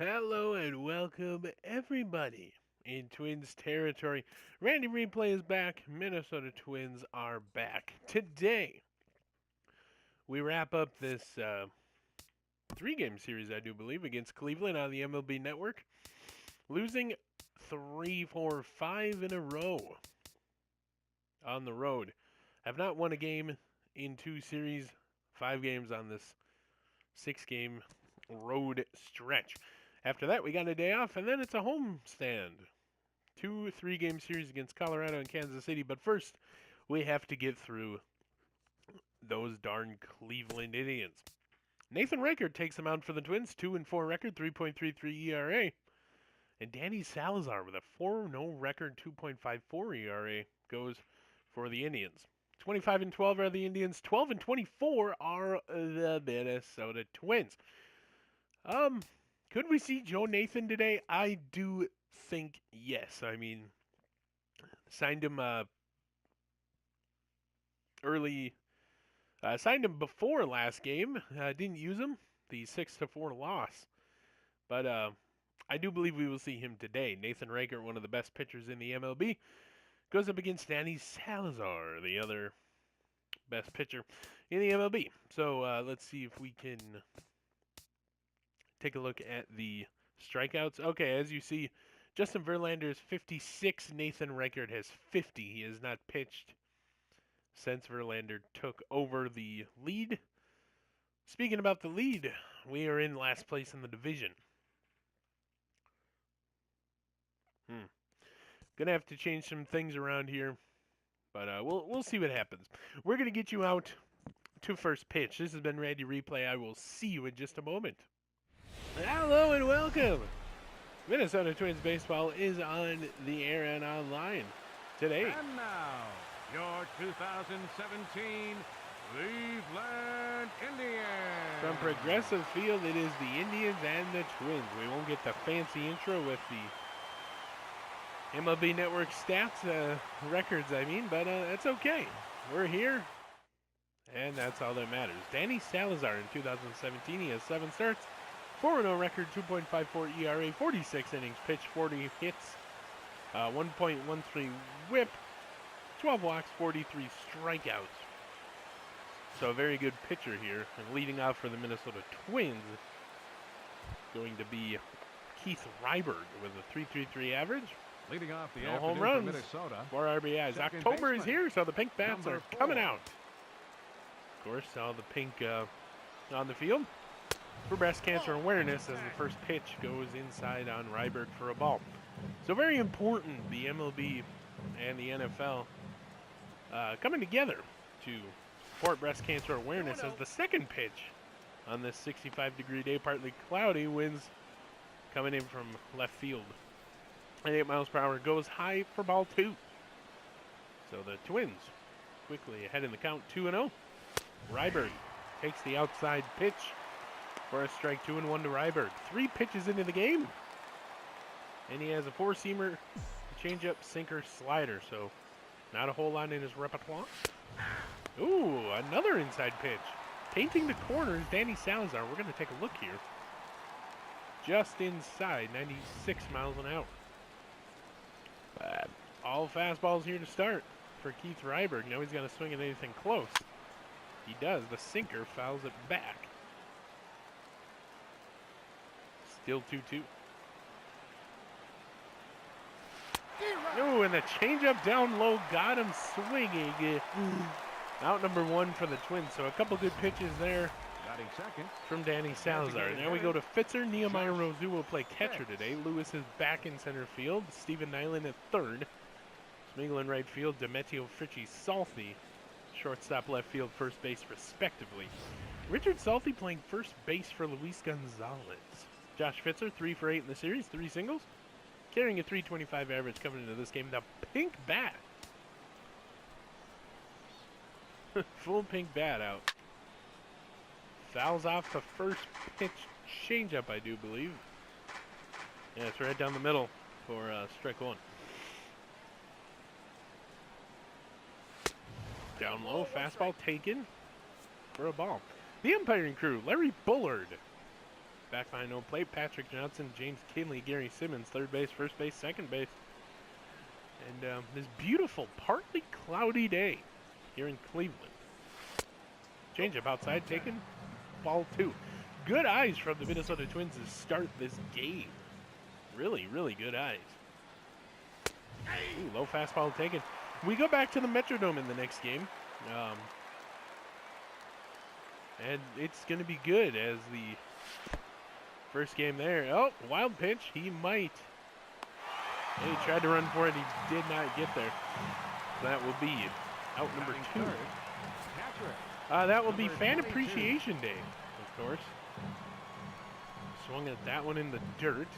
Hello and welcome, everybody, in Twins territory. Randy Replay is back. Minnesota Twins are back. Today, we wrap up this three-game series, I do believe, against Cleveland on the MLB Network, losing 3, 4, 5 in a row on the road. Have not won a game in two series, 5 games on this 6-game road stretch. After that, we got a day off, and then it's a home stand. 2 3-game series against Colorado and Kansas City. But first, we have to get through those darn Cleveland Indians. Nathan Reichert takes them out for the Twins, 2-4 record, 3.33 ERA. And Danny Salazar with a 4-0 record, 2.54 ERA goes for the Indians. 25-12 are the Indians. 12-24 are the Minnesota Twins. Could we see Joe Nathan today? I do think yes. I mean, signed him early. Signed him before last game. Didn't use him. The 6-4 loss. But I do believe we will see him today. Nathan Reichert, one of the best pitchers in the MLB, goes up against Danny Salazar, the other best pitcher in the MLB. So let's see if we can take a look at the strikeouts. Okay, as you see, Justin Verlander is 56. Nathan Reichert has 50. He has not pitched since Verlander took over the lead. Speaking about the lead, we are in last place in the division. Gonna have to change some things around here, but we'll see what happens. We're gonna get you out to first pitch. This has been Randy Replay. I will see you in just a moment. Hello and welcome. Minnesota Twins baseball is on the air and online today. And now, your 2017 Cleveland Indians. From Progressive Field, it is the Indians and the Twins. We won't get the fancy intro with the MLB Network stats, records, but that's okay. We're here, and that's all that matters. Danny Salazar in 2017, he has 7 starts, 4-0 record, 2.54 ERA, 46 innings pitched, 40 hits, 1.13 whip, 12 walks, 43 strikeouts. So a very good pitcher here. And leading off for the Minnesota Twins going to be Keith Reiberg with a 3.33 average. Leading off the no home afternoon runs, for Minnesota. 4 RBIs. Second October is baseman, here, so the pink bats are number 4. coming out. Of course, all the pink on the field for breast cancer awareness as the first pitch goes inside on Reiberg for a ball. So very important, the MLB and the NFL coming together to support breast cancer awareness as the second pitch on this 65-degree day, partly cloudy, winds coming in from left field. At 8 miles per hour, goes high for ball 2. So the Twins quickly ahead in the count, 2-0. Reiberg takes the outside pitch for a strike, 2-1 to Reiberg. 3 pitches into the game, and he has a 4-seamer, changeup, sinker, slider. So not a whole lot in his repertoire. Ooh, another inside pitch. Painting the corners, Danny Salazar. We're going to take a look here. Just inside, 96 miles an hour. All fastballs here to start for Keith Reiberg. Now he's going to swing at anything close. He does. The sinker fouls it back. Still 2-2. Ooh, and the changeup down low got him swinging. Out number 1 for the Twins. So a couple good pitches there Second from Danny Salazar. Now we go to Fitzer. Nehemiah Rosu will play catcher today. Lewis is back in center field. Steven Nyland at third. Smigel in right field. Demetrio Fritchie Salty, shortstop, left field, first base, respectively. Richard Salty playing first base for Luis Gonzalez. Josh Fitzer, 3 for 8 in the series, 3 singles. Carrying a 3.25 average coming into this game. The pink bat. Full pink bat out. Fouls off the first pitch changeup, I do believe. Yeah, it's right down the middle for strike 1. Down low, fastball taken for a ball. The umpiring crew, Larry Bullard back behind home plate. Patrick Johnson, James Kinley, Gary Simmons, third base, first base, second base. And this beautiful, partly cloudy day here in Cleveland. Changeup outside, taken, ball 2. Good eyes from the Minnesota Twins to start this game. Really, really good eyes. Ooh, low fastball taken. We go back to the Metrodome in the next game. And it's going to be good as the first game there. Oh, wild pitch. He might. And he tried to run for it. He did not get there. That will be out number 2. That will be Fan Appreciation Day, of course. Swung at that one in the dirt.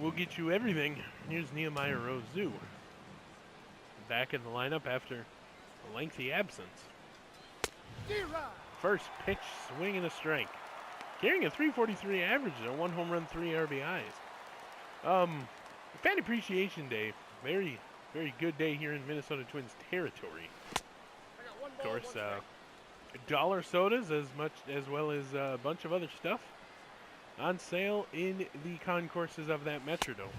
We'll get you everything. Here's Nehemiah Rosu. Back in the lineup after a lengthy absence. First pitch, swing and a strike. Carrying a 343 average, a 1 home run, 3 RBIs. Fan Appreciation Day, very, very good day here in Minnesota Twins territory. Of course, dollar sodas as well as a bunch of other stuff on sale in the concourses of that Metrodome.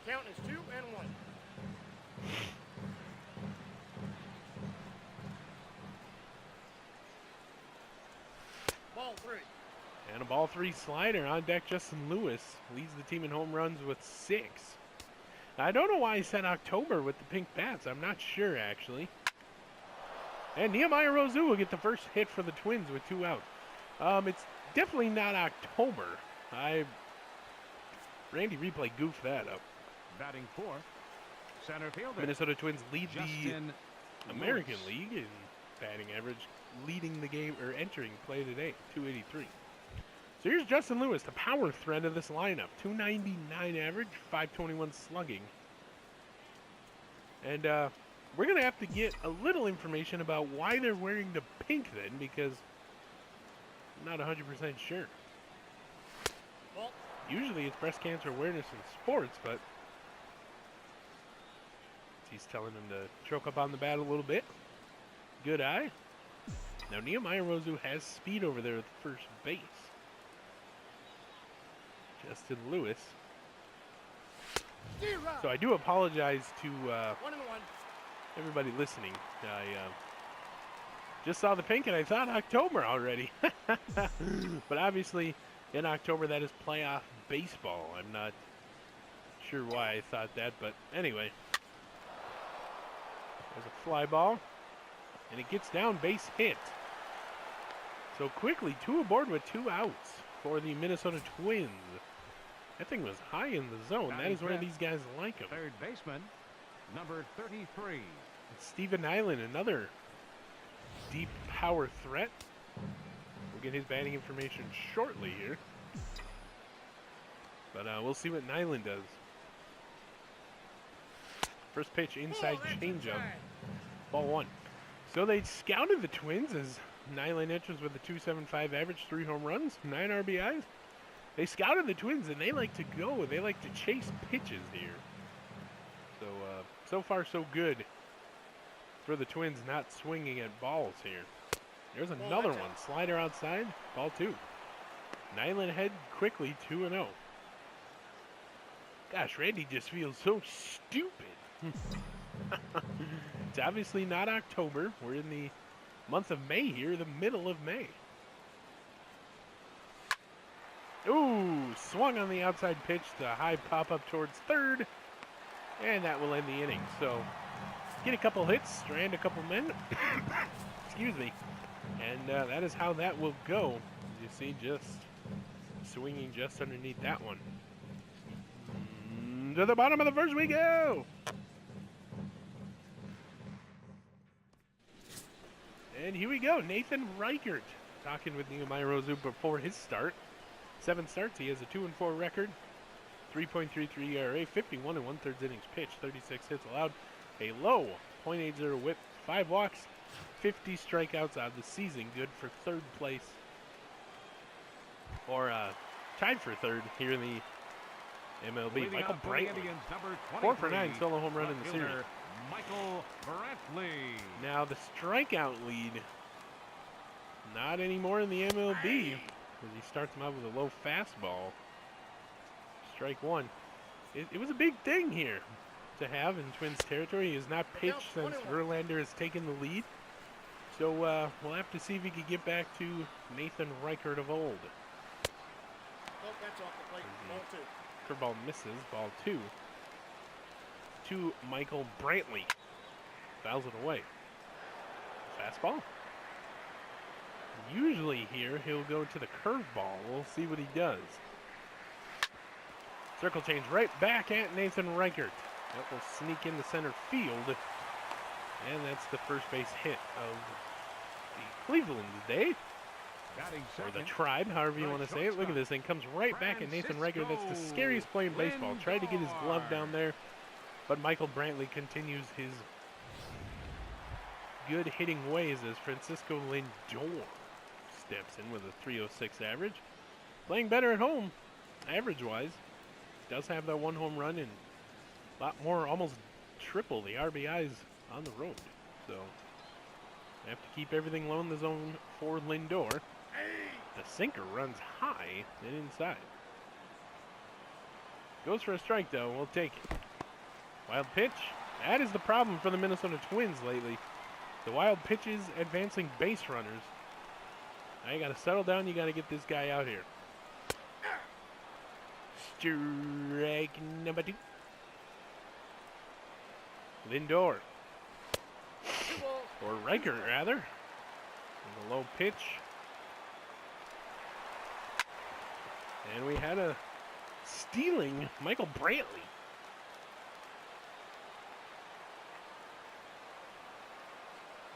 The count is 2 and 1. Ball 3. And a ball 3 slider on deck. Justin Lewis leads the team in home runs with 6. Now, I don't know why he said October with the pink bats. I'm not sure, actually. And Nehemiah Rosu will get the first hit for the Twins with 2 out. It's definitely not October. Randy Replay goofed that up. Batting 4th, center fielder. Minnesota Twins lead Justin the American Lewis. League in batting average, leading the game or entering play today, 283. So here's Justin Lewis, the power thread of this lineup. 299 average, 521 slugging. And we're going to have to get a little information about why they're wearing the pink then, because I'm not 100% sure. Ball. Usually it's breast cancer awareness in sports, but he's telling him to choke up on the bat a little bit. Good eye. Now Nehemiah Rosu has speed over there at the first base. Justin Lewis. So I do apologize to 1 and 1. everybody listening. I just saw the pink and I thought October already. But obviously in October that is playoff baseball. I'm not sure why I thought that, but anyway. There's a fly ball. And it gets down, base hit. So quickly, 2 aboard with 2 outs for the Minnesota Twins. That thing was high in the zone. That is where these guys like them. Third baseman, number 33. It's Steven Nyland, another deep power threat. We'll get his batting information shortly here. But we'll see what Nyland does. First pitch, inside changeup. Ball 1. So they scouted the Twins as Nyland enters with a 275 average, 3 home runs, 9 RBIs. They scouted the Twins and they like to go. They like to chase pitches here. So, so far so good for the Twins not swinging at balls here. There's another one. Slider outside, ball 2. Nyland ahead quickly, 2-0. Gosh, Randy just feels so stupid. It's obviously not October. We're in the month of May here, the middle of May. Ooh, swung on the outside pitch. The high pop up towards third. And that will end the inning. So, get a couple hits, strand a couple men. Excuse me. And that is how that will go. As you see, just swinging just underneath that one. To the bottom of the first we go. And here we go. Nathan Reichert talking with Nehemiah Rosu before his start. 7 starts. He has a 2-4 record. 3.33 ERA. 51 1/3 innings pitched. 36 hits allowed. A low .80 whip. 5 walks. 50 strikeouts on the season. Good for 3rd place. Or tied for 3rd here in the MLB. Leading Michael off for the Brantley. Indians, number 4 for 9 23, solo home run in the fielder series. Michael Brantley. Now the strikeout lead Not anymore in the MLB. As he starts him out with a low fastball. Strike one. It was a big thing here to have in Twins territory. He has not pitched since Verlander has taken the lead. So we'll have to see if he can get back to Nathan Reichert of old. Oh, that's off the plate. Ball two. Curveball misses. Ball two. To Michael Brantley. Fouls it away. Fastball. Usually here he'll go to the curveball. We'll see what he does. Circle change right back at Nathan Reichert. That will sneak into center field. And that's the first base hit of the Cleveland day. Batting Or the second. Tribe, however you want to say it. Look at this thing. Comes right back at Nathan Reichert. That's the scariest play in baseball. Tried to get his glove down there. But Michael Brantley continues his good hitting ways as Francisco Lindor steps in with a 306 average. Playing better at home, average-wise. Does have that one home run and a lot more, almost triple the RBIs on the road. So, have to keep everything low in the zone for Lindor. The sinker runs high and inside. Goes for a strike, though. We'll take it. Wild pitch. That is the problem for the Minnesota Twins lately. The wild pitches advancing base runners. Now you got to settle down. You got to get this guy out here. Strike number two. Lindor. Two balls. Or Reichert, rather. And a low pitch. And we had a stealing Michael Brantley.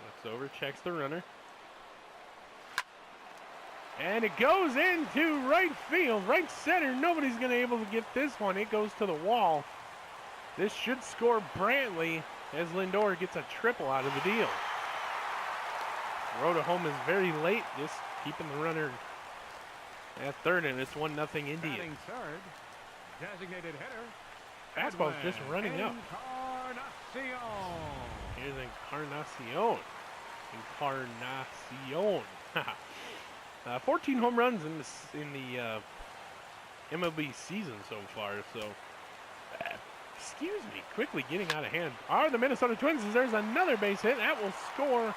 Looks over, checks the runner. And it goes into right field, right center. Nobody's going to be able to get this one. It goes to the wall. This should score Brantley as Lindor gets a triple out of the deal. Road to home is very late, just keeping the runner at third, and it's 1-0 Indians. Batting third. Designated hitter. Fastball's just running up. Encarnacion. Here's Encarnacion. 14 home runs in the MLB season so far. So, excuse me, quickly getting out of hand are the Minnesota Twins. As there's another base hit that will score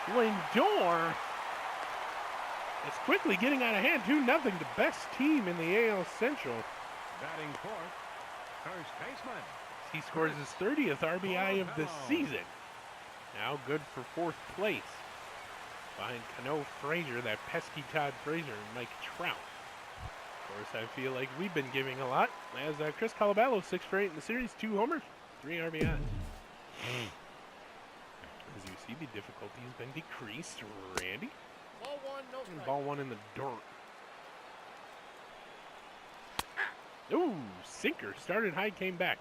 Lindor. It's quickly getting out of hand. 2-0, the best team in the AL Central. Batting fourth. First baseman. He scores his 30th RBI of the season. Now good for fourth place. Behind Cano Frazier, that pesky Todd Frazier, and Mike Trout. Of course, I feel like we've been giving a lot. As Chris Colabello, 6 for 8 in the series, 2 homers, 3 RBIs. As you see, the difficulty has been decreased. Randy. Ball one, no strike. Ball one in the dirt. Ooh, sinker. Started high, came back.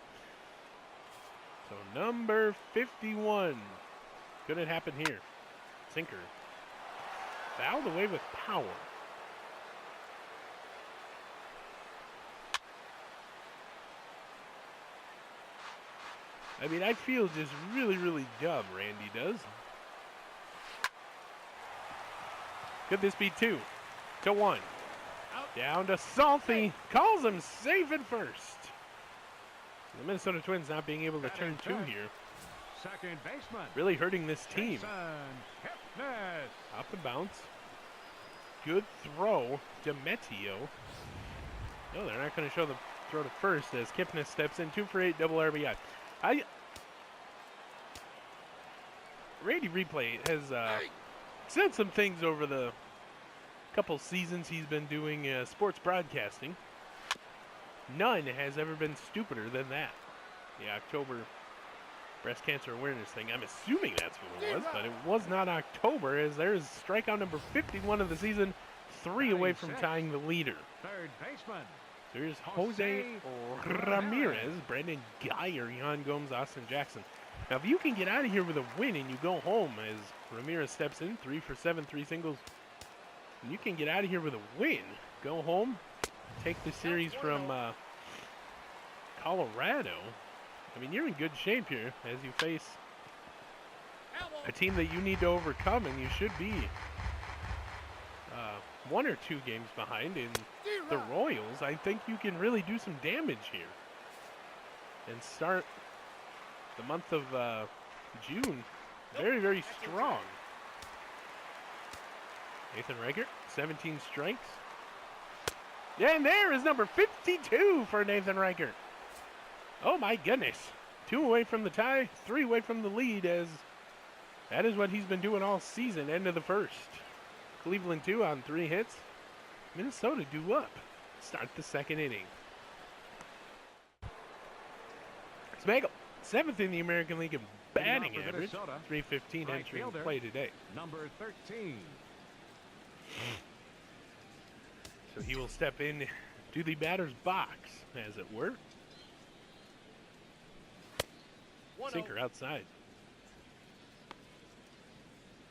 So number 51. Could it happen here? Sinker. Fouled away with power. I mean, I feel just really, really dumb, Randy does. Could this be 2-1? Out. Down to Salty. Calls him safe at first. The Minnesota Twins not being able to turn 2 here. Second baseman. Really hurting this team. Jason Kipnis. Up and bounce. Good throw. Demetio. No, they're not going to show the throw to first as Kipnis steps in. 2 for 8, double RBI. Randy Replay has said some things over the couple seasons he's been doing sports broadcasting. None has ever been stupider than that. The October breast cancer awareness thing. I'm assuming that's what it was, but it was not October, as there's strikeout number 51 of the season, 3 away from tying the leader. Third baseman. There's Jose Ramirez, Brandon Geyer, Yan Gomes, Austin Jackson. Now, if you can get out of here with a win and you go home as Ramirez steps in, 3 for 7, 3 singles, and you can get out of here with a win, go home, take the series from Colorado. I mean, you're in good shape here as you face a team that you need to overcome, and you should be 1 or 2 games behind in the Royals, I think you can really do some damage here and start the month of June very, very strong. Nathan Reichert, 17 strikes. Yeah, and there is number 52 for Nathan Reichert. Oh my goodness. 2 away from the tie, 3 away from the lead, as that is what he's been doing all season. End of the first. Cleveland 2 on 3 hits. Minnesota due up. Start the second inning. Smagel, 7th in the American League in batting average. 315 entering play today. Number 13. So he will step in to the batter's box, as it were. Sinker outside.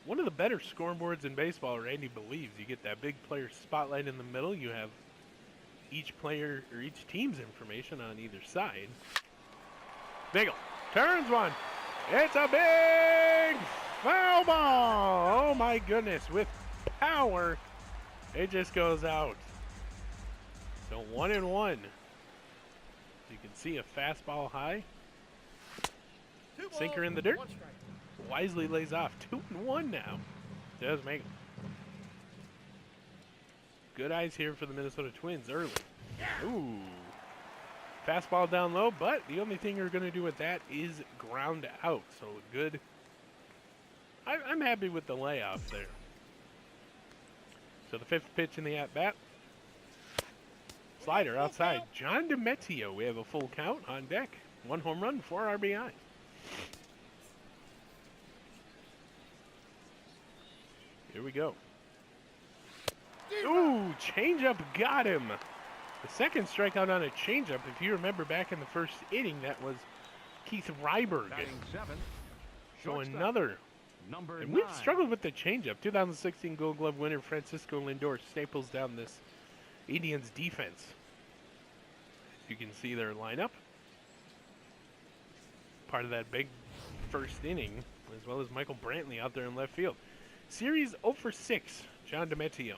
One of the better scoreboards in baseball, Randy believes. You get that big player spotlight in the middle. You have each player or each team's information on either side. Bagel turns one. It's a big foul ball. Oh my goodness, with power, it just goes out. So 1-1. You can see a fastball high. Sinker in the dirt. Wisely lays off. 2-1 now. Does make it. Good eyes here for the Minnesota Twins early. Ooh. Fastball down low, but the only thing you're going to do with that is ground out. So good. I'm happy with the layoff there. So the 5th pitch in the at-bat. Slider outside. John DiMatteo. We have a full count on deck. 1 home run, 4 RBI. Here we go. Ooh, changeup got him. The second strikeout on a changeup. If you remember back in the first inning, that was Keith Ryberg. So another. And we've struggled with the changeup. 2016 Gold Glove winner Francisco Lindor staples down this Indians defense. You can see their lineup. Part of that big first inning, as well as Michael Brantley out there in left field. Series 0 for 6, John DiMatteo,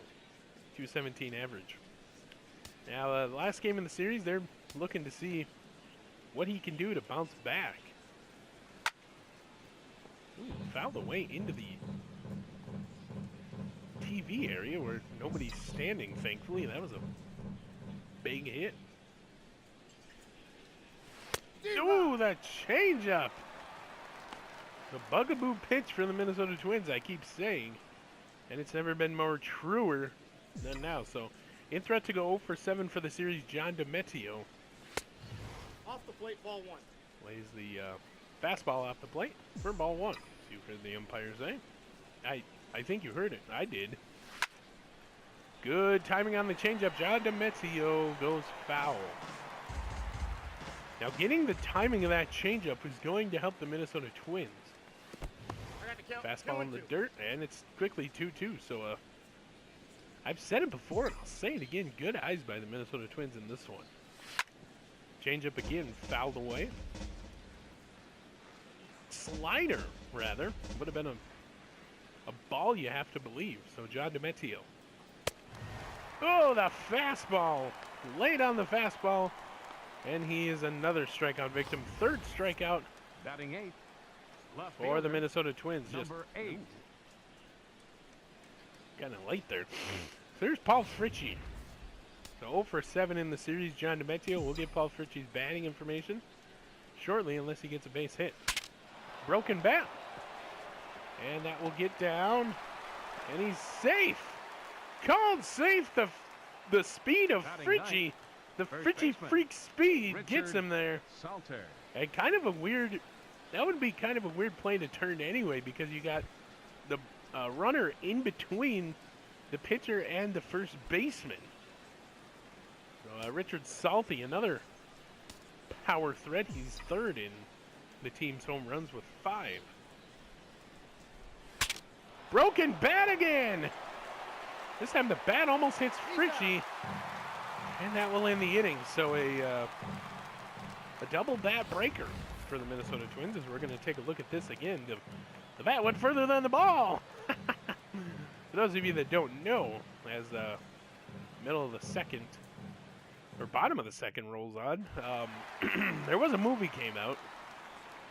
217 average. Now, the last game in the series, they're looking to see what he can do to bounce back. Ooh, fouled away into the TV area where nobody's standing, thankfully. That was a big hit. Ooh, that changeup. The bugaboo pitch for the Minnesota Twins, I keep saying. And it's never been more truer than now. So, in threat to go 0 for 7 for the series, John DiMatteo. Off the plate, ball 1. Lays the fastball off the plate for ball 1. You heard the umpire say. I think you heard it. I did. Good timing on the changeup. John DiMatteo goes foul. Now, getting the timing of that changeup is going to help the Minnesota Twins. Fastball in the dirt, and it's quickly 2-2. So, I've said it before, and I'll say it again. Good eyes by the Minnesota Twins in this one. Changeup again, fouled away. Slider, rather. Would have been a ball, you have to believe. So, John DiMatteo. Oh, the fastball. Laid on the fastball. And he is another strikeout victim. 3rd strikeout. Batting 8th. Left for the Minnesota Twins. Number 8. Kind of late there. So here's Paul Fritchie. So 0 for 7 in the series. John DiMatteo. We'll get Paul Fritchie's batting information shortly, unless he gets a base hit. Broken bat. And that will get down. And he's safe. Called safe. The speed of Fritchie. The Fritchie freak speed gets him there. Salter. And kind of a weird, that would be kind of a weird play to turn anyway, because you got the runner in between the pitcher and the first baseman. So Richard Salty, another power threat. He's 3rd in the team's home runs with 5. Broken bat again. This time the bat almost hits Fritchie. And that will end the inning. So a double bat breaker for the Minnesota Twins, as we're going to take a look at this again. The bat went further than the ball. For those of you that don't know, as the middle of the second, or bottom of the second rolls on, there was a movie came out.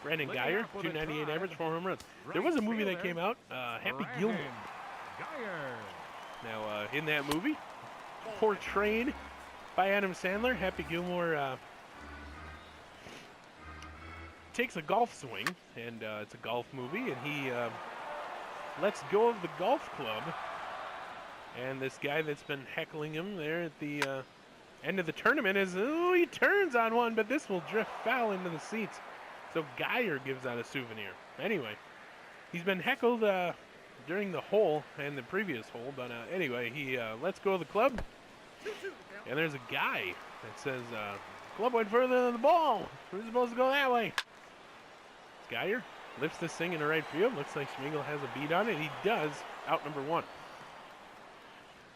Brandon Looking Geyer, up with a 298 drive. average, 4 home runs. There Right was a movie that fielder, came out, Happy Brandon Gilmore. Geyer. Now, in that movie, portrayed by Adam Sandler, Happy Gilmore takes a golf swing, and it's a golf movie, and he lets go of the golf club, and this guy that's been heckling him there at the end of the tournament he turns on one, but this will drift foul into the seats. So Geyer gives out a souvenir. Anyway, he's been heckled during the hole and the previous hole, but anyway, he lets go of the club, and there's a guy that says, club went further than the ball. Who's supposed to go that way? Geyer lifts this thing into right field. Looks like Schmigel has a beat on it. He does. Out number 1.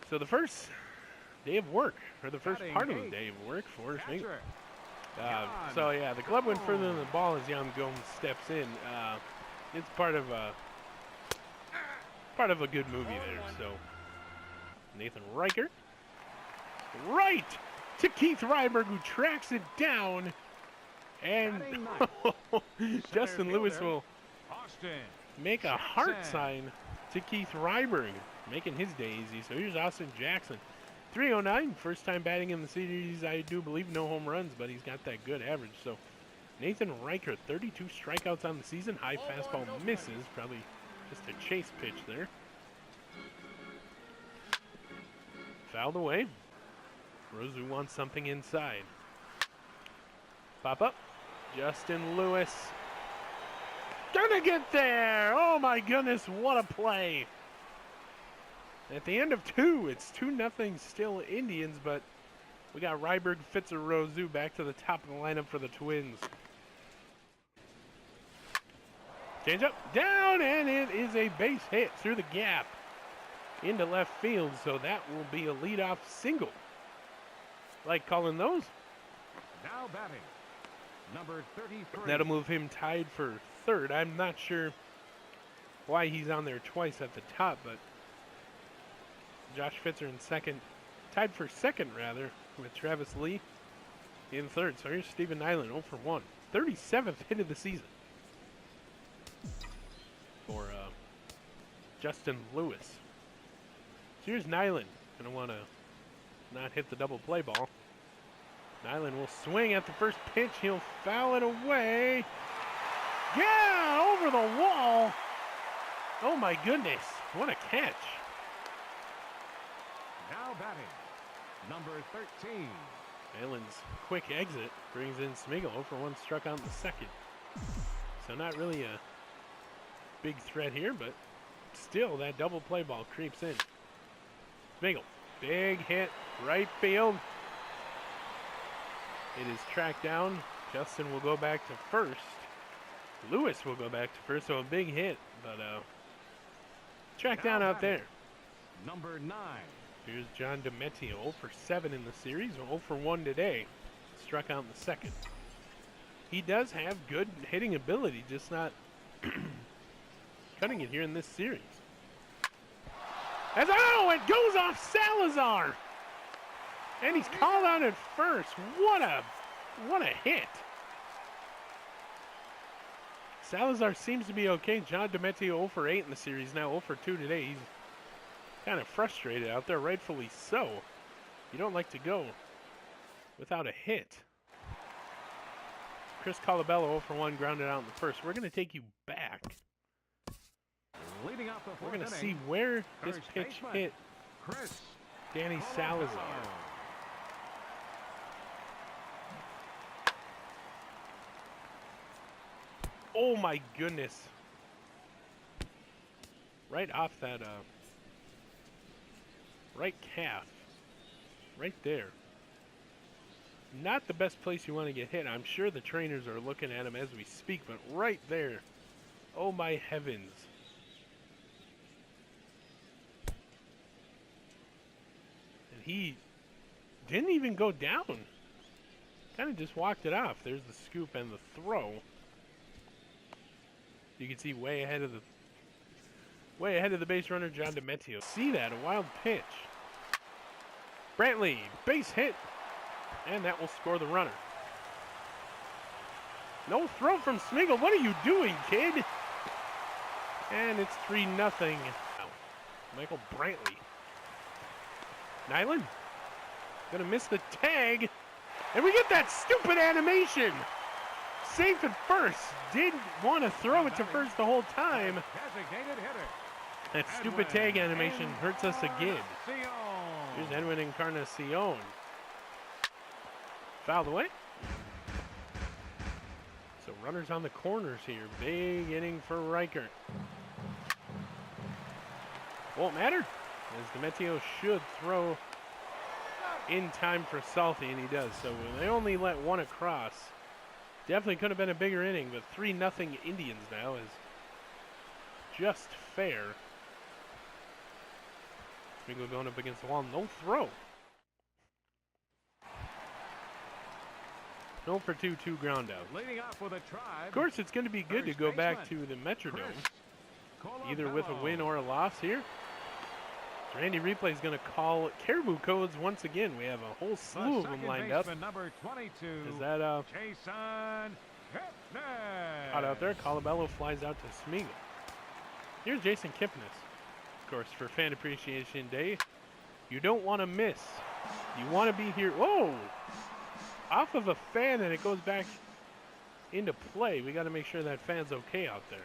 So the first day of work, or the first Batting part of the 8. day of work for Schmigel. Catcher. So yeah, the club went further than the ball as Jan Gomes steps in. It's part of a good movie there. So Nathan Reichert, right to Keith Ryberg, who tracks it down, and Batting Justin Lewis fielder. will Austin. make a heart Jackson. sign to Keith Ryberg, making his day easy. So here's Austin Jackson. 309, first time batting in the series, I do believe. No home runs, but he's got that good average. So Nathan Reichert, 32 strikeouts on the season. High fastball misses, probably just a chase pitch there. Fouled away. Rosu wants something inside. Pop up. Justin Lewis. Gonna get there! Oh my goodness, what a play! At the end of 2, it's 2-0 still Indians, but we got Ryberg, Fitzer, Rosu back to the top of the lineup for the Twins. Change up, down, and it is a base hit through the gap into left field, so that will be a leadoff single. Like calling those. Now batting. Number 33. That'll move him tied for third. I'm not sure why he's on there twice at the top, but Josh Fitzer in second, tied for second rather, with Travis Lee in third. So here's Steven Nyland, 0 for 1. 37th hit of the season for Justin Lewis. So here's Nyland. Gonna want to not hit the double play ball. Nyland will swing at the first pitch. He'll foul it away. Yeah, over the wall. Oh my goodness, what a catch. Now batting. Number 13. Nyland's quick exit brings in Schmigel. 0 for 1 struck out in the second. So not really a big threat here, but still that double play ball creeps in. Schmigel, big hit, right field. It is tracked down. Justin will go back to first. Lewis will go back to first, so a big hit, but tracked down out there. Number 9. Here's John DeMetio, 0 for 7 in the series, 0 for 1 today. Struck out in the second. He does have good hitting ability, just not cutting it here in this series. As it goes off Salazar! And he's called out at first. What a hit. Salazar seems to be okay. John DeMetio 0 for 8 in the series, now 0 for 2 today. He's kind of frustrated out there, rightfully so. You don't like to go without a hit. Chris Colabello 0 for 1, grounded out in the first. We're going to take you back. Leading off the We're fourth going to inning, see where this first pitch baseman, hit Chris Danny Salazar. Oh my goodness. Right off that right calf. Right there. Not the best place you want to get hit. I'm sure the trainers are looking at him as we speak, but right there. Oh my heavens. And he didn't even go down. Kind of just walked it off. There's the scoop and the throw. You can see way ahead of Way ahead of the base runner, John Demetrio. See that, a wild pitch. Brantley, base hit. And that will score the runner. No throw from Smeagol. What are you doing, kid? And it's 3-0. Michael Brantley. Nyland. Gonna miss the tag. And we get that stupid animation. Safe at first. Didn't want to throw it to first the whole time. Designated hitter. That stupid tag animation hurts us again. Encarnacion. Here's Edwin Encarnacion. Fouled away. So runners on the corners here. Big inning for Reichert. Won't matter, as Demetrio should throw in time for Salty, and he does. So they only let one across. Definitely could have been a bigger inning, but 3-0 Indians now is just fair. Smeagol going up against the wall. No throw. 0 for 2, 2 ground out. Leading off with a Tribe. Of course, it's going to be good to go back to the Metrodome, either with a win or a loss here. Randy Replay is going to call Caribou codes once again. We have a whole slew of them lined up. Number 22. Is that Jason Kipnis. out there? Colabello flies out to Smeagol. Here's Jason Kipnis. Of course, for Fan Appreciation Day, you don't want to miss. You want to be here. Whoa! Off of a fan, and it goes back into play. We got to make sure that fan's okay out there.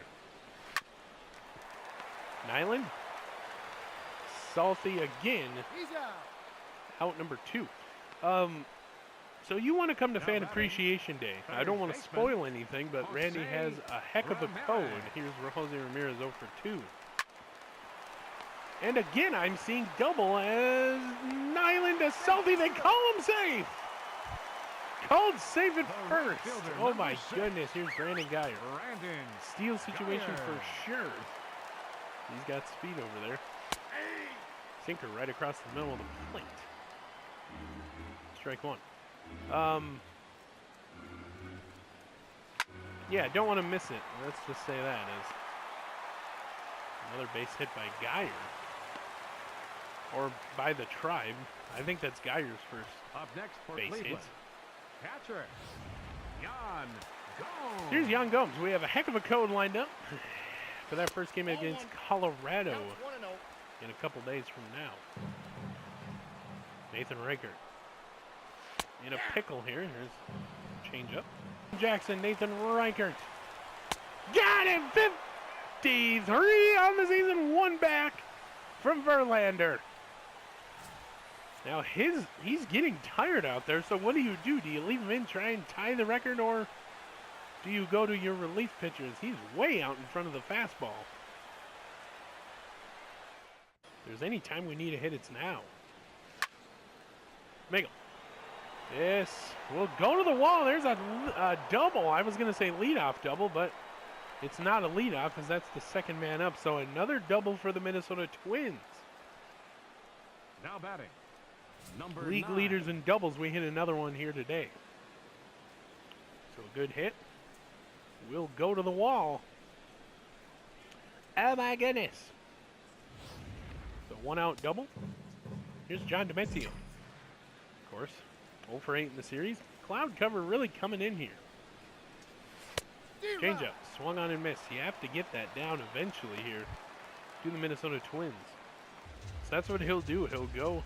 Nyland. Salty again. He's out. Out number 2. So you want to come to Fan Appreciation Day. I don't want to spoil anything, but Randy has a heck of a code. Here's Jose Ramirez 0 for 2. And again, I'm seeing double as Nyland to Salty. They call him safe. Called safe at first. Oh my goodness. Here's Brandon Geyer. Brandon. Steal situation Geyer. for sure. He's got speed over there. Sinker right across the middle of the plate. Strike 1. Yeah, don't want to miss it. Let's just say that is another base hit by Geyer. Or by the Tribe. I think that's Geyer's first Up next for base Cleveland. hit. Catcher. Jan Gomes. Here's Jan Gomes. We have a heck of a code lined up for that first game against Colorado Counts 1-0. in a couple days from now. Nathan Reichert in a pickle here. Here's change up. Jackson, Nathan Reichert. Got him! 53 on the season, 1 back from Verlander. Now he's getting tired out there, so what do? Do you leave him in, try and tie the record, or do you go to your relief pitchers? He's way out in front of the fastball. If there's any time we need a hit, it's now. Smeagol. Yes, we'll go to the wall. There's a double. I was going to say leadoff double, but it's not a leadoff as that's the second man up. So another double for the Minnesota Twins. Now batting. Number League 9. leaders in doubles. We hit another one here today. So a good hit. We'll go to the wall. Oh my goodness. So 1 out double. Here's John Demetrio. Of course, 0 for 8 in the series. Cloud cover really coming in here. Change up. Swung on and missed. You have to get that down eventually here to the Minnesota Twins. So that's what he'll do. He'll go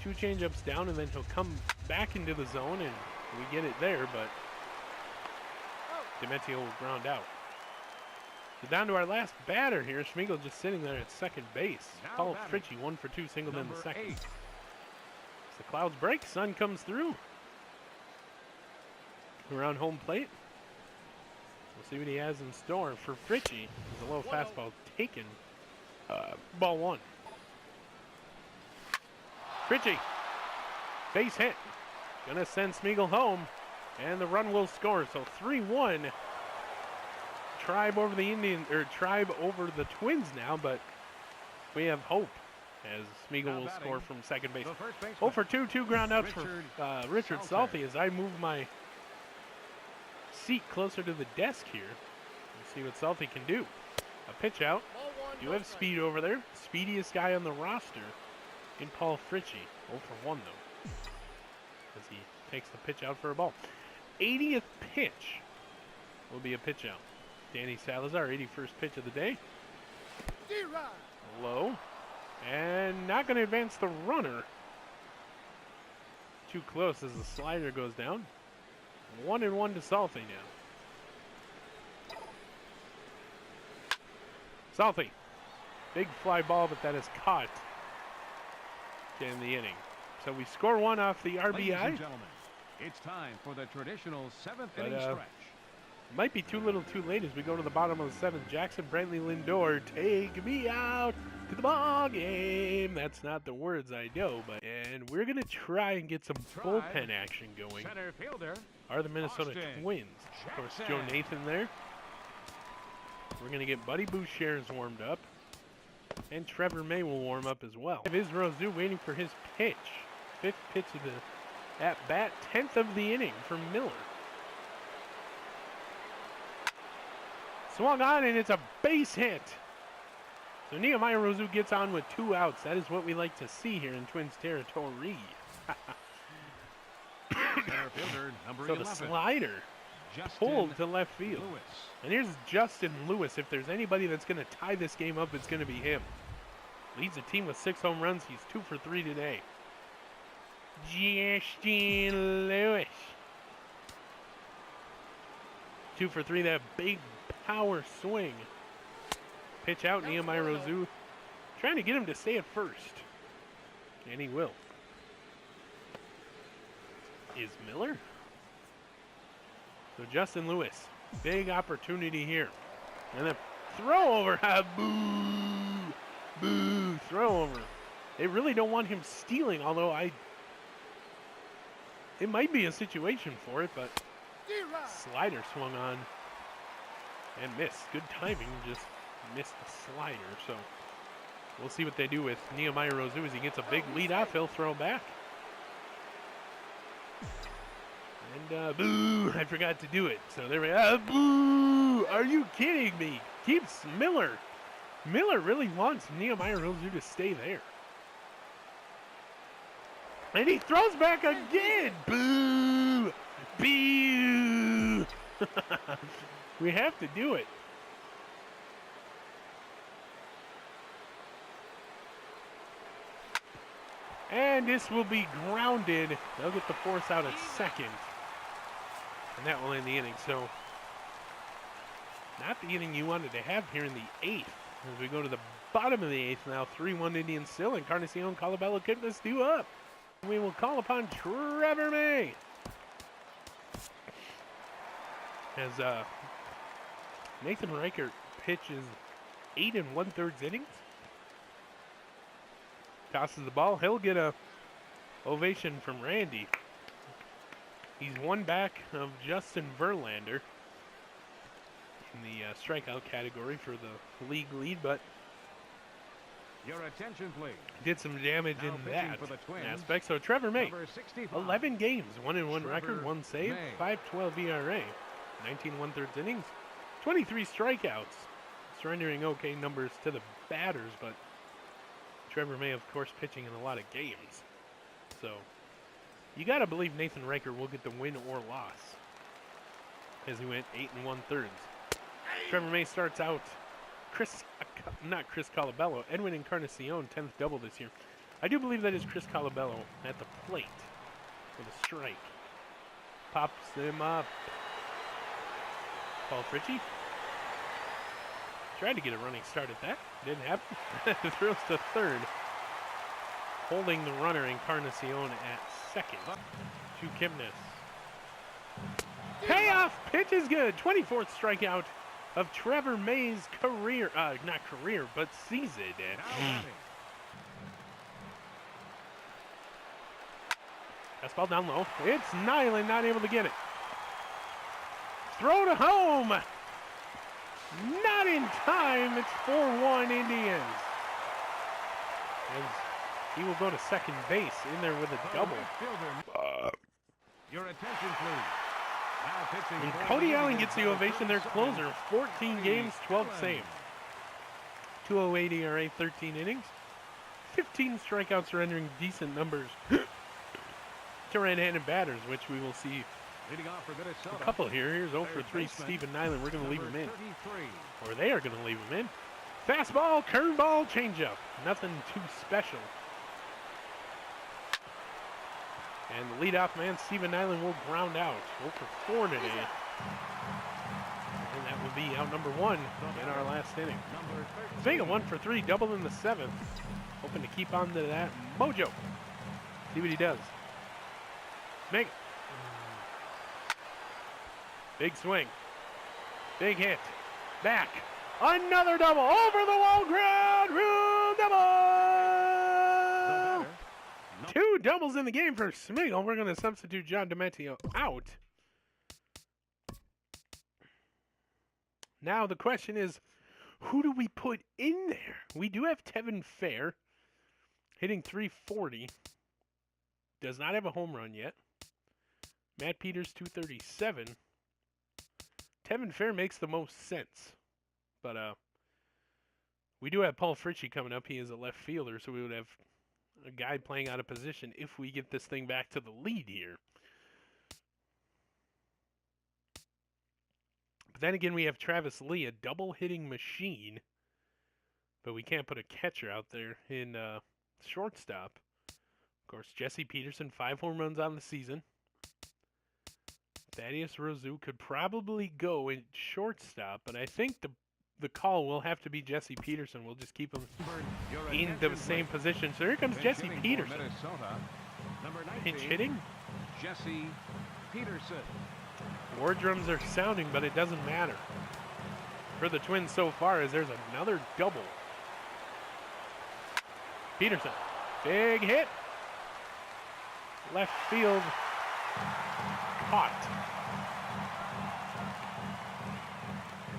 2 change-ups down, and then he'll come back into the zone, and we get it there, but Demetrio will ground out. So down to our last batter here. Smeagol just sitting there at second base. Now Paul batting. Fritchie 1 for 2, singled in the Number second. 8. So the clouds break, sun comes through. Around home plate. We'll see what he has in store for Fritchie. There's a low fastball taken. Ball 1. Fritchie. Base hit. Gonna send Smeagol home. And the run will score. So 3-1. Tribe over the Indians, or Tribe over the Twins now, but we have hope as Smeagol Now will batting, score from second base. The first baseman. 0 for 2, 2 ground outs Richard for Richard Salty as I move my seat closer to the desk here. We'll see what Salty can do. A pitch out. Ball 1. You have speed over there. Speediest guy on the roster in Paul Fritchie. 0 for 1, though, as he takes the pitch out for a ball. 80th pitch will be a pitch out. Danny Salazar, 81st pitch of the day. Low. And not going to advance the runner. Too close as the slider goes down. 1-1 to Salty now. Salty. Big fly ball, but that is caught in the inning. So we score one off the RBI. Ladies and gentlemen, it's time for the traditional 7th inning stretch. Might be too little too late as we go to the bottom of the 7th. Jackson Brantley Lindor, take me out to the ball game. That's not the words I know, but and we're gonna try and get some bullpen action going. Center fielder Are the Minnesota Austin Twins. Of course, Joe Nathan there. We're gonna get Buddy Boucher's warmed up. And Trevor May will warm up as well. Is Rosu waiting for his pitch. 5th pitch of the at bat, 10th of the inning for Miller. Swung on, and it's a base hit. So Nehemiah Rosu gets on with 2 outs. That is what we like to see here in Twins territory. Center fielder number So 11. the slider Justin pulled to left field. Lewis. And here's Justin Lewis. If there's anybody that's going to tie this game up, it's going to be him. Leads the team with 6 home runs. He's 2 for 3 today. Justin Lewis. 2 for 3. That big power swing. Pitch out, Nehemiah Rosu. Trying to get him to stay at first. And he will. Is Miller? So Justin Lewis. Big opportunity here. And then throw over. Boo! Boo! Throw over. They really don't want him stealing, although it might be a situation for it, but slider swung on and missed. Good timing, just missed the slider. So we'll see what they do with Nehemiah Rosu as he gets a big lead off. He'll throw back. And boo! I forgot to do it. So there we go. Boo! Are you kidding me? Keeps Miller. Miller really wants Nehemiah Rosu to stay there. And he throws back again. Boo! Boo! We have to do it. And this will be grounded. They'll get the force out at second. And that will end the inning. So, not the inning you wanted to have here in the 8th. As we go to the bottom of the 8th now, 3-1 Indians still. Encarnacion Colabello kept this 2 up. We will call upon Trevor May. As Nathan Reichert pitches 8 1/3 innings. Tosses the ball. He'll get a ovation from Randy. He's one back of Justin Verlander in the strikeout category for the league lead, but Your attention, please. did some damage Now in pitching that for the Twins, aspect. So Trevor May, Number 65. 11 games, 1-1 record, Trevor 1 save, May. 5.12 ERA, 19 1/3 innings, 23 strikeouts. Surrendering okay numbers to the batters, but Trevor May, of course, pitching in a lot of games. So you got to believe Nathan Reichert will get the win or loss as he went 8 1/3. Trevor May starts out. Chris Colabello, Edwin Encarnacion, 10th double this year. I do believe that is Chris Colabello at the plate with a strike. Pops him up. Paul Fritchie tried to get a running start at that. Didn't happen. Throws to third. Holding the runner, Encarnacion at second. To Kipnis. Payoff! Pitch is good. 24th strikeout of Trevor May's career. Not career, but season. Now batting. Fastball down low. It's Nyland not able to get it. Throw to home. Not in time. It's 4-1 Indians. As he will go to second base in there with a The double. right fielder. Your attention, please. Now pitching And for Cody the Allen Indians, gets the number ovation, their 37, closer. 14 games, 12 Allen. saves. 208 ERA, 13 innings. 15 strikeouts, surrendering decent numbers to right-handed batters, which we will see Leading off for Minnesota. a couple here. Here's 0 for Third 3, baseman, Stephen Nyland. We're going to leave him in. 33. Or they are going to leave him in. Fastball, curveball, changeup. Nothing too special. And the leadoff man, Stephen Nyland, will ground out. 0 for 4 today. And that will be out number 1 in our last inning. Number 13. Vega 1 for 3, double in the 7th. Hoping to keep on to that mojo. See what he does. Vega. Big swing. Big hit. Back. Another double. Over the wall. Ground rule double. The batter, 2 doubles in the game for Smigel. We're going to substitute John Dementio out. Now the question is, who do we put in there? We do have Tevin Fair hitting 340. Does not have a home run yet. Matt Peters 237. Tevin Fair makes the most sense. But we do have Paul Fritchie coming up. He is a left fielder, so we would have a guy playing out of position if we get this thing back to the lead here. But then again, we have Travis Lee, a double-hitting machine. But we can't put a catcher out there in shortstop. Of course, Jesse Peterson, 5 home runs on the season. Thaddeus Rozu could probably go in shortstop, but I think the call will have to be Jesse Peterson. We'll just keep him your in attention, the same please. position. So here comes Pinch Jesse hitting for Peterson. Minnesota. Number 19, Pinch hitting. Jesse Peterson. War drums are sounding, but it doesn't matter. For the Twins so far, as there's another double. Peterson, big hit. Left field, caught.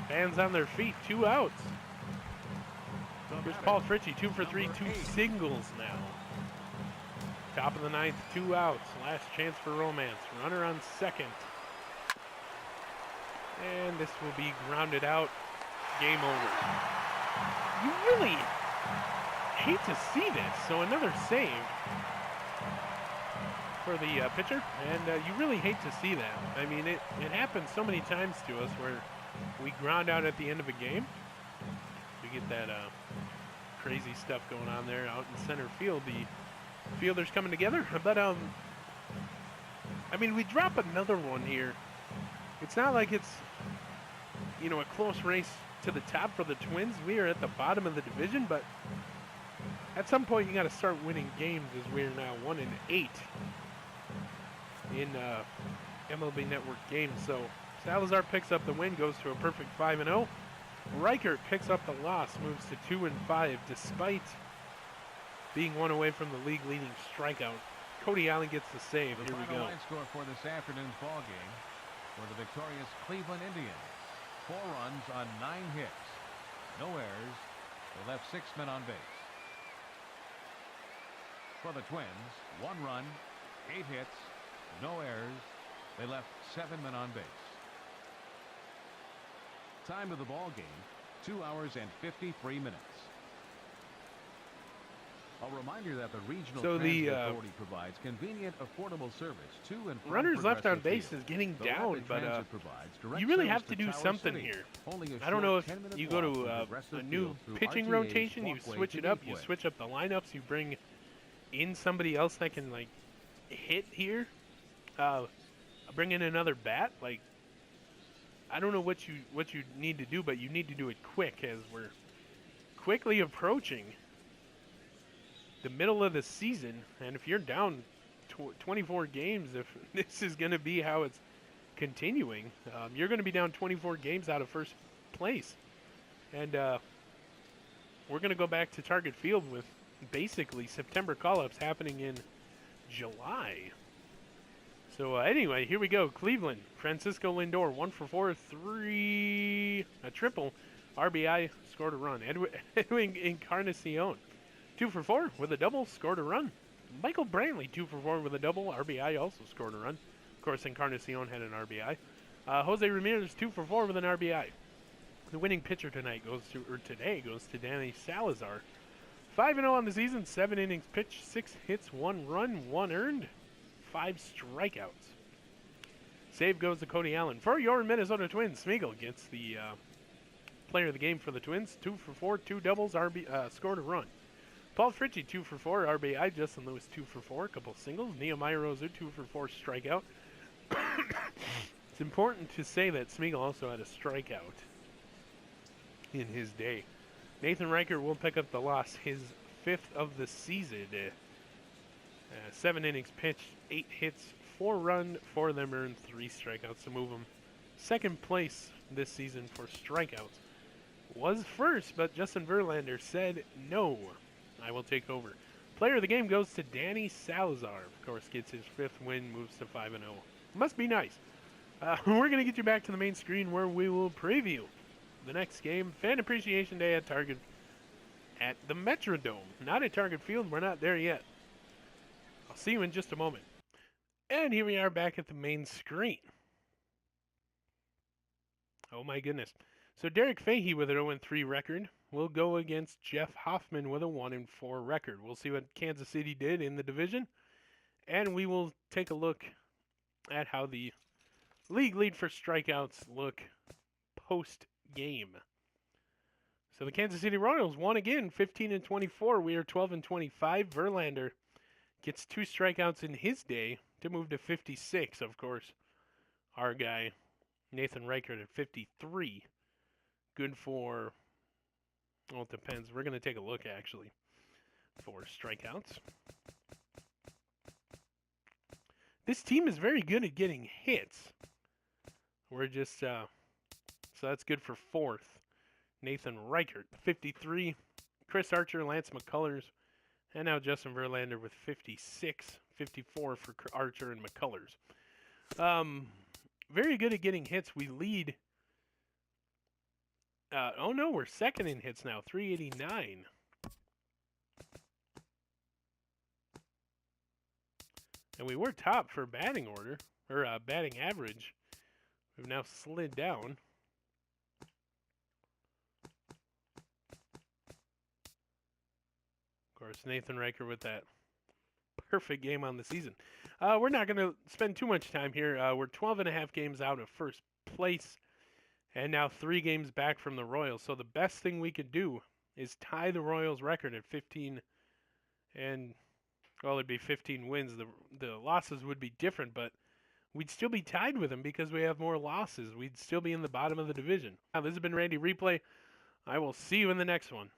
Fans on their feet, 2 outs. The Here's batter, Paul Fritchie, 2 for 3, number 2 8. singles now. Top of the 9th, 2 outs. Last chance for romance. Runner on second. And this will be grounded out. Game over. You really hate to see this. So another save for the pitcher. And you really hate to see that. I mean, it happens so many times to us where we ground out at the end of a game. We get that crazy stuff going on there out in center field. The fielders coming together. But, I mean, we drop another one here. It's not like it's, you know, a close race to the top for the Twins. We are at the bottom of the division, but at some point you got to start winning games as we're now 1-8 in MLB Network games. So Salazar picks up the win, goes to a perfect 5-0. Reichert picks up the loss, moves to 2-5 despite being 1 away from the league-leading strikeout. Cody Allen gets the save. The Here we final go. line score for this afternoon's ball game for the victorious Cleveland Indians. 4 runs on 9 hits. No errors. They left 6 men on base. For the Twins, 1 run, 8 hits, no errors. They left 7 men on base. Time of the ball game, 2 hours and 53 minutes. A reminder that the Regional So the, Transit Authority provides convenient, affordable service to and from Runners left on Progressive base Field. is getting The down, Rapid but Transit provides direct you really service have to do Tower something City. here. Only a I don't know short if 10-minute you go walk to from a Progressive new Field through pitching RTA's rotation, you walkway switch to it up, you Gateway. switch up the lineups, you bring in somebody else that can like hit here, bring in another bat. Like, I don't know what you need to do, but you need to do it quick as we're quickly approaching the middle of the season. And if you're down 24 games, if this is going to be how it's continuing, you're going to be down 24 games out of first place. And we're going to go back to Target Field with basically September call-ups happening in July. So anyway, here we go. Cleveland, Francisco Lindor, 1 for 4, 3, a triple. RBI, scored a run. Edwin Encarnacion, 2 for 4 with a double, scored a run. Michael Brantley, 2 for 4 with a double. RBI also scored a run. Of course, Encarnacion had an RBI. Jose Ramirez, 2 for 4 with an RBI. The winning pitcher today goes to Danny Salazar. 5-0 on the season, 7 innings pitched, 6 hits, 1 run, 1 earned, 5 strikeouts. Save goes to Cody Allen. For your Minnesota Twins, Smeagol gets the player of the game for the Twins. 2 for 4, 2 doubles, scored a run. Paul Fritchie, 2 for 4, RBI. Justin Lewis, 2 for 4, a couple singles. Nehemiah Rosu, 2 for 4, strikeout. It's important to say that Smeagol also had a strikeout in his day. Nathan Reichert will pick up the loss, his 5th of the season. 7 innings pitched, 8 hits, 4 run, 4 of them earned, 3 strikeouts to move him. Second place this season for strikeouts. Was first, but Justin Verlander said, no, I will take over. Player of the game goes to Danny Salazar. Of course, gets his 5th win, moves to 5-0. Must be nice. We're going to get you back to the main screen where we will preview the next game, Fan Appreciation Day at Target at the Metrodome. Not at Target Field. We're not there yet. I'll see you in just a moment. And here we are back at the main screen. Oh my goodness. So Derek Fahey with an 0-3 record will go against Jeff Hoffman with a 1-4 record. We'll see what Kansas City did in the division, and we will take a look at how the league lead for strikeouts look post-game. So the Kansas City Royals won again, 15-24. We are 12-25. Verlander gets 2 strikeouts in his day to move to 56. Of course, our guy Nathan Reichert at 53. Good for, well, it depends. We're going to take a look, actually, for strikeouts. This team is very good at getting hits. We're just, so that's good for 4th. Nathan Reichert, 53. Chris Archer, Lance McCullers, and now Justin Verlander with 56. 54 for Archer and McCullers. Very good at getting hits. We lead. Oh no, we're second in hits now, 389. And we were top for batting order, or batting average. We've now slid down. Of course, Nathan Reichert with that perfect game on the season. We're not going to spend too much time here. We're 12.5 games out of first place, and now 3 games back from the Royals. So the best thing we could do is tie the Royals record at 15, and, well, it'd be 15 wins. The losses would be different, but we'd still be tied with them because we have more losses. We'd still be in the bottom of the division. Now, this has been Randy Replay. I will see you in the next one.